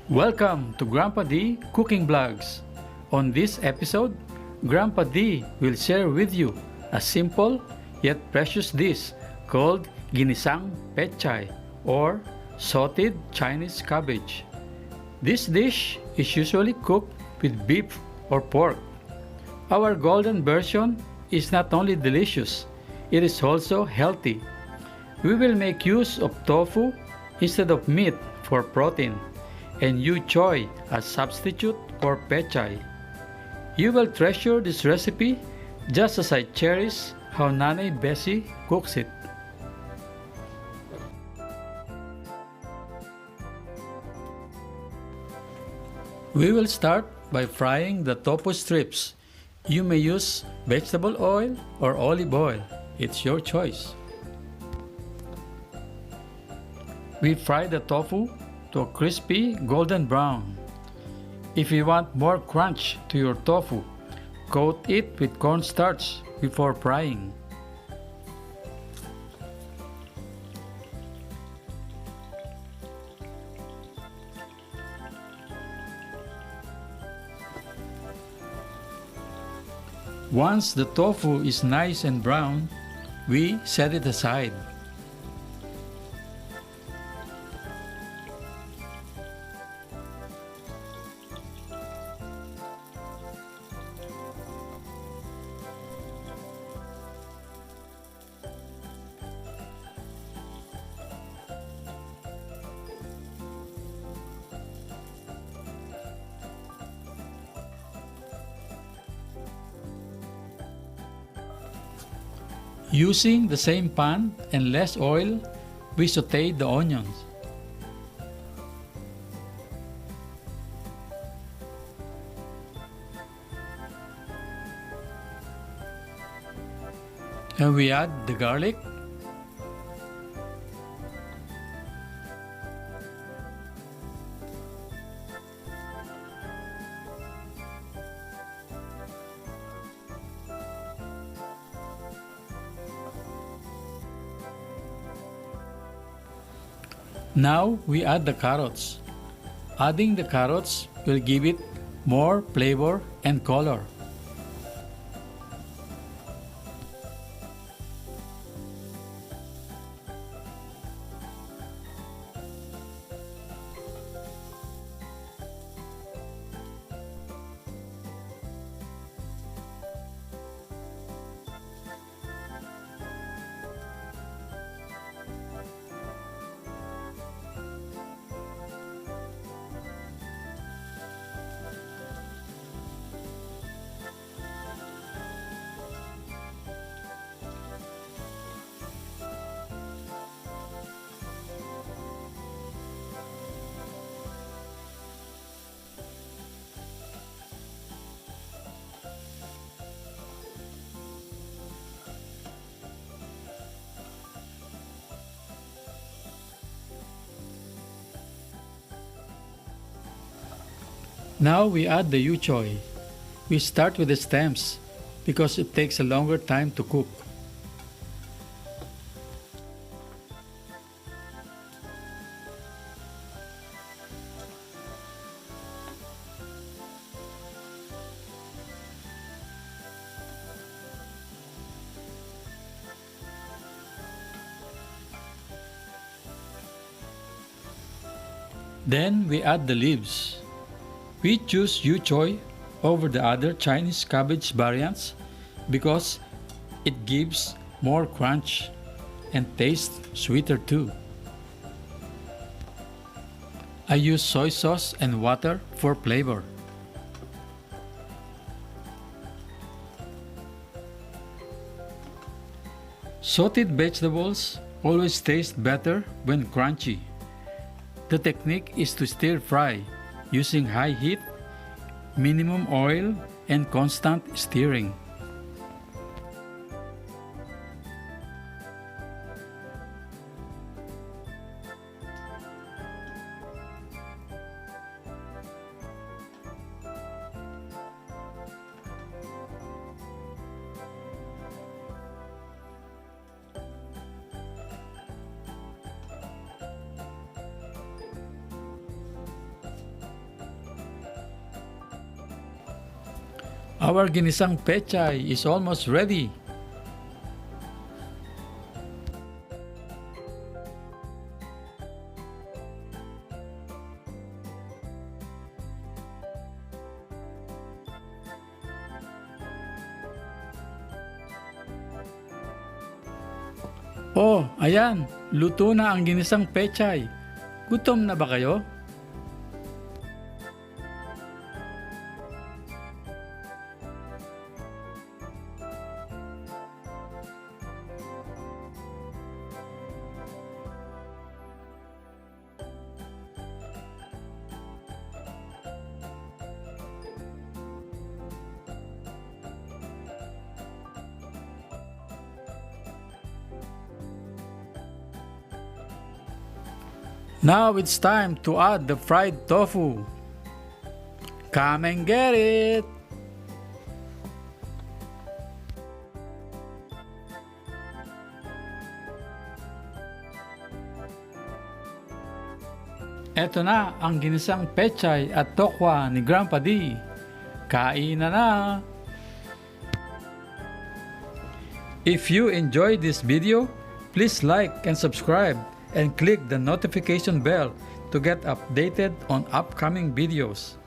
Welcome to Grandpa D Cooking Vlogs. On this episode, Grandpa D will share with you a simple yet precious dish called Ginisang Pechay or Sauteed Chinese cabbage. This dish is usually cooked with beef or pork. Our golden version is not only delicious, it is also healthy. We will make use of tofu instead of meat for protein and use choy as substitute for pechay. You will treasure this recipe just as I cherish how Nanay Bessie cooks it. We will start by frying the tofu strips. You may use vegetable oil or olive oil. It's your choice. We fry the tofu to a crispy golden brown. If you want more crunch to your tofu, coat it with cornstarch before frying. Once the tofu is nice and brown, we set it aside. Using the same pan and less oil, we sauteed the onions. And we add the garlic, now we add the carrots. Adding the carrots will give it more flavor and color. Now we add the choy. We start with the stems because it takes a longer time to cook. Then we add the leaves. We choose choy over the other Chinese cabbage variants because it gives more crunch and tastes sweeter too. I use soy sauce and water for flavor. Sauteed vegetables always taste better when crunchy. The technique is to stir fry using high heat, minimum oil, and constant stirring. Our ginisang pechay is almost ready. Oh, ayan, luto na ang ginisang pechay. Gutom na ba kayo? Now it's time to add the fried tofu. Come and get it! Eto na ang ginisang pechay at tokwa ni Grandpa D. Kain na! If you enjoyed this video, please like and subscribe and click the notification bell to get updated on upcoming videos.